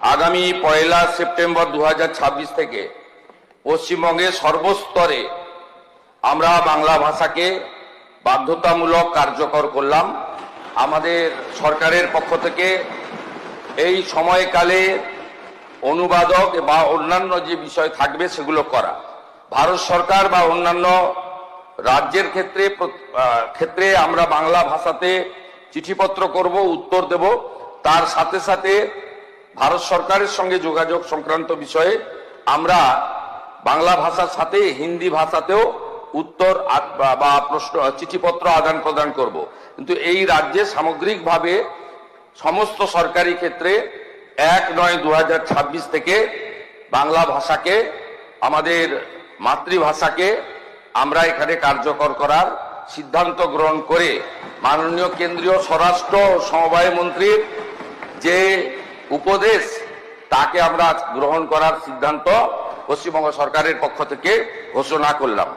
আগামী 1 সেপ্টেম্বর 2026 থেকে পশ্চিমবঙ্গে সর্বস্তরে আমরা বাংলা ভাষাকে বাধ্যতামূলক কার্যকর করলাম। আমাদের সরকারের পক্ষ থেকে এই সময়কালে অনুবাদক বা অন্যান্য যে বিষয় থাকবে সেগুলো করা। ভারত সরকার বা অন্যান্য রাজ্যের ক্ষেত্রে আমরা বাংলা ভাষাতে চিঠিপত্র করব, উত্তর দেব। তার সাথে সাথে ভারত সরকারের সঙ্গে যোগাযোগ সংক্রান্ত বিষয়ে আমরা বাংলা ভাষার সাথে হিন্দি ভাষাতেও উত্তর বা প্রশ্ন চিঠিপত্র আদান প্রদান করব। কিন্তু এই রাজ্যে সামগ্রিকভাবে সমস্ত সরকারি ক্ষেত্রে 1/9/2026 থেকে বাংলা ভাষাকে, আমাদের মাতৃভাষাকে আমরা এখানে কার্যকর করার সিদ্ধান্ত গ্রহণ করে মাননীয় কেন্দ্রীয় স্বরাষ্ট্র ও সমবায় মন্ত্রীর যে উপদেশ তাকে আমরা গ্রহণ করার সিদ্ধান্ত পশ্চিমবঙ্গ সরকারের পক্ষ থেকে ঘোষণা করলাম।